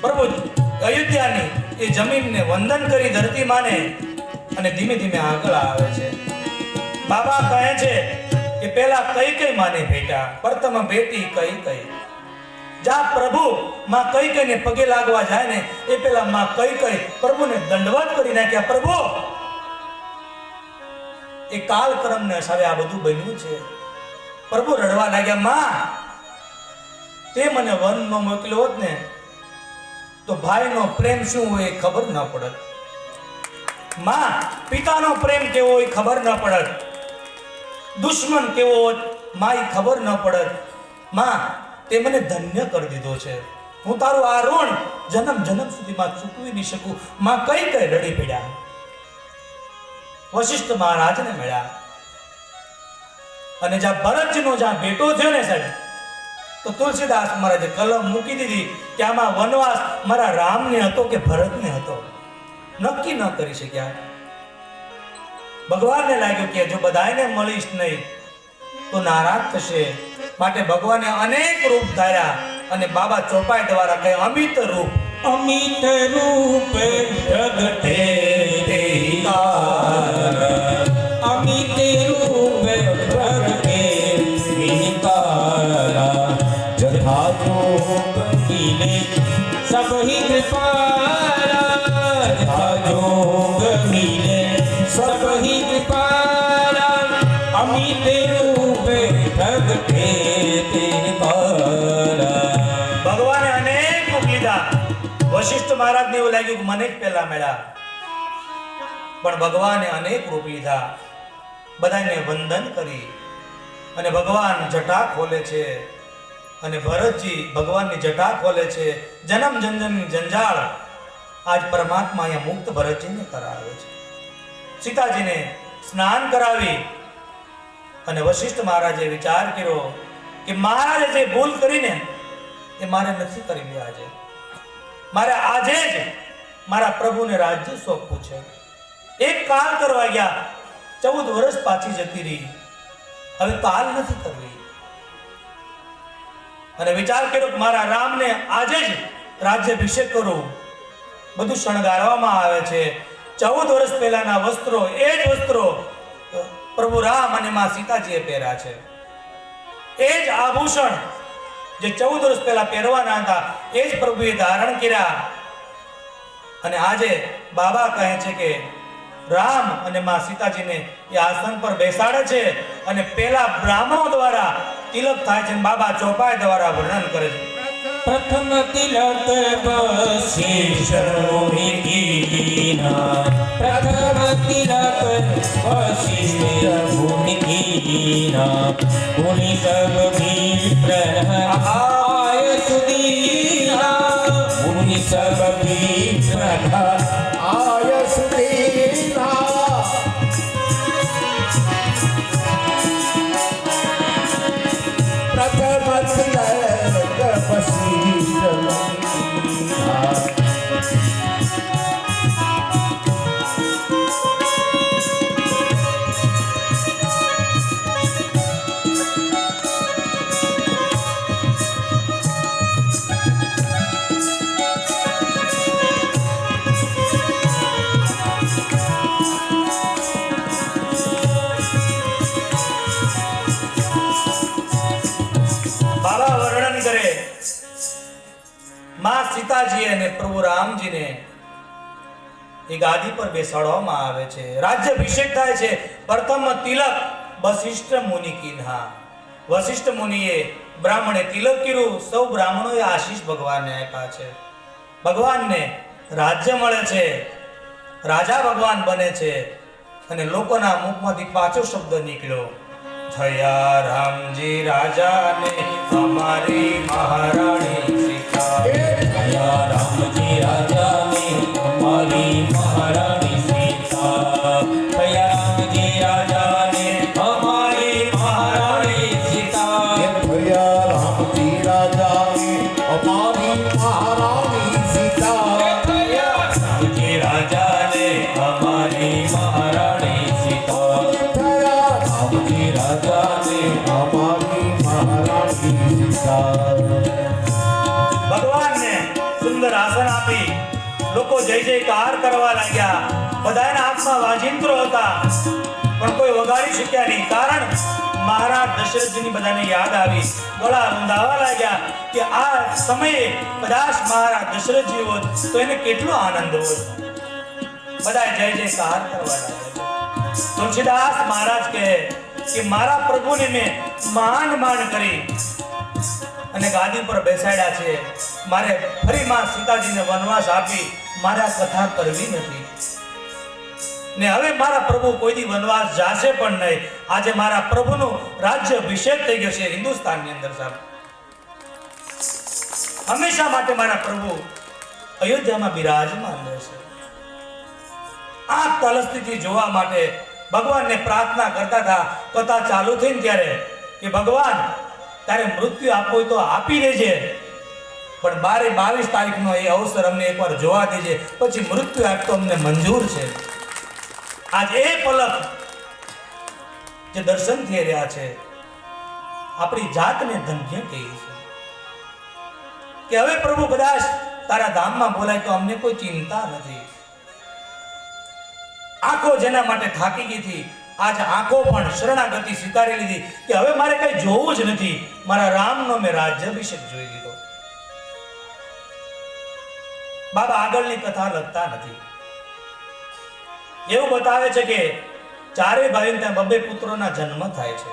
પ્રભુ અયોધ્યાની એ જમીનને વંદન કરી ધરતી માને અને ધીમે ધીમે આગળ આવે છે. બાબા કહે છે કે પેલા કઈ કઈ માને ભેટા, પ્રથમ ભેટી કઈ કઈ. જા પ્રભુ માં કઈ કઈને પગે લાગવા જાય ને એ પેલા માં કઈ કઈ પ્રભુને દંડવત કરી નાખ્યા. પ્રભુ એ કાલક્રમને અસાવે આ બધું બન્યું છે. પ્રભુ રડવા લાગ્યા, માં તે મને વન નો મોકલ્યો હોત ને તો ભાઈનો પ્રેમ શું હોય એ ખબર ન પડત. માં પિતાનો પ્રેમ કેવો હોય ખબર ન પડત. દુશ્મન કેવો હોય માં એ ખબર ન પડત. માં તે મને ધન્ય કરી દીધો છે. હું તારું આ ઋણ જન્મ જન્મ સુધીમાં ચૂકવી નહીં શકું. માં કઈ કઈ રડી પડ્યા. વશિષ્ઠ મહારાજને મળ્યા અને જ્યાં ભરતજીનો જ્યાં ભેટો થયો ને સાહેબ, તો તુલસીદાસ મહારાજે કલમ મૂકી દીધી કે આમાં વનવાસ મારા રામને હતો કે ભરતને હતો, નક્કી ન કરી શક્યા. ભગવાનને લાગ્યું કે જો બધાને મળીશ નહીં તો નારાજ થશે, માટે ભગવાને અનેક રૂપ ધાર્યા અને બાબા ચોપાઈ દ્વારા કહે અમિત રૂપ. અમિત રૂપ પ્રગટે અમિત રૂપ પ્રગટે જથા જોગ મિલે સબ હિ કૃપાલા. જથા જોગ મિલે સબ હિ કૃપાલા. અમિત રૂપ પ્રગટે ભગવાને અનેક રૂપ લીધા. વશિષ્ઠ મહારાજને એવું લાગ્યું કે મને જ પહેલા મળ્યા, પણ ભગવાને અનેક રૂપ લીધા. બધાને વંદન કરી અને ભગવાન જટા ખોલે છે અને ભરતજી ભગવાનની જટા ખોલે છે. જન્મ જન્મની જંજાળ આજ પરમાત્મા અહીંયા મુક્ત ભરતજીને કરાવે છે. સીતાજીને સ્નાન કરાવી અને વશિષ્ઠ મહારાજે વિચાર કર્યો કે મહારાજે જે ભૂલ કરીને એ મારે નથી કરવી. આજે મારે આજે જ મારા પ્રભુને રાજ્ય સોંપવું છે. એક કાલ કરવા ગયા, 14 વર્ષ પાછી જતી રહી, હવે કાલ નથી કરવી. અને વિચાર કર્યો કે મારા રામને આજે જ રાજ્યાભિષેક કરું. બધું શણગારવામાં આવે છે. 14 વર્ષ પહેલાના વસ્ત્રો, એ જ વસ્ત્રો પ્રભુ રામ અને માં સીતાજીએ પહેર્યા છે. એ જ આભૂષણ જે 14 વર્ષ પહેલા પહેરવાના હતા એ જ પ્રભુએ ધારણ કર્યા. અને આજે બાબા કહે છે કે રામ અને માં સીતાજીને એ આસન પર બેસાડે છે અને પેલા બ્રાહ્મણો દ્વારા તિલક થાય છે. બાબા ચોપાઈ દ્વારા વર્ણન કરે છે. પ્રથમ તિલક વશિષ્ઠ મુનિકીના. પ્રથમ તિલક વશિષ્ઠ મુનિકીના. મુનિ સબ વિપ્ર આય સુદીના. મુનિ સબ વિપ્ર આય સુદીના. પ્રથમ તિલક વશિષ્ઠ માં સીતાજી અને પ્રભુ રામજીને એ ગાદી પર બેસાડવામાં આવે છે. રાજ્યાભિષેક થાય છે. પ્રથમ તિલક વશિષ્ઠ મુનિ કીધા. વશિષ્ઠ મુનિએ બ્રાહ્મણે તિલક કર્યું. સૌ બ્રાહ્મણોએ આશીષ ભગવાનને આપ્યા છે. ભગવાનને રાજ્ય મળે છે, રાજા ભગવાન બને છે અને લોકોના મુખમાંથી પાછો શબ્દ નીકળ્યો, થયા રામજી રાજાને અમારી મહારાણી સીતા. થયા રામજી રાજાને અમારી મહારાણી સીતા. થયા રામજી રાજાને અમારી મહારાણી સીતા. થયા રામજી રાજાને અમારી મહારાણી સીતા. થયા રામજી રાજાને અમારી મહારાણી સીતા. થયા રામજી રાજાને અમારી મહારાણી સીતા. ભગવાનને સુંદર આસન જય જયકાર કરવા લાગ્યા. બધાના હાથમાં વાજિંત્રો હતા પણ કોઈ વગાડી શક્યા નહીં. કારણ મહારાજ દશરથજીની બધાને યાદ આવી. ગળા રૂંધાવા લાગ્યા કે આ સમયે કદાચ મહારાજ દશરથજી હોત તો એને કેટલો આનંદ હોત. બધા જય જયકાર કરવા લાગ્યા. તુલસીદાસ મહારાજ કહે કે મારા પ્રભુને મેં માંડ કરી અને ગાદી પર બેસાડ્યા છે. મારે ફરી માં સીતાજીને વનવાસ આપી મારે આ કથા કરવી નથી ને હવે મારા પ્રભુ કોઈ દી વનવાસ જાશે પણ નહીં. આજે મારા પ્રભુનું રાજ્ય અભિષેક થઈ ગયો છે હિન્દુસ્તાનની અંદર. સાહેબ હંમેશા માટે મારા પ્રભુ અયોધ્યામાં બિરાજમાન રહેશે. આ તલસ્થિતિ જોવા માટે ભગવાનને પ્રાર્થના કરતા હતા. કથા ચાલુ થઈ ને ત્યારે કે ભગવાન તારે મૃત્યુ આપવું હોય તો આપી દેજે, પણ 22 તારીખનો એ અવસર અમને એકવાર જોવા દેજે, પછી મૃત્યુ આપતો અમને મંજૂર છે. આજ એ પલક જે દર્શન થઈ રહ્યા છે આપણી જાતને ધન્ય કહી છે કે હવે પ્રભુ કદાચ તારા ધામમાં બોલાય તો અમને કોઈ ચિંતા નથી. આંખો જેના માટે થાકી ગઈ હતી આજ આંખો પણ શરણાગતિ સ્વીકારી લીધી કે હવે મારે કઈ જોવું જ નથી, મારા રામનો મેં રાજ્યાભિષેક જોઈ લીધો. બાબા આગળની કથા લખતા નથી. એવું બતાવે છે કે ચારે ભાઈઓને ત્યાં 2 પુત્રોના જન્મ થાય છે.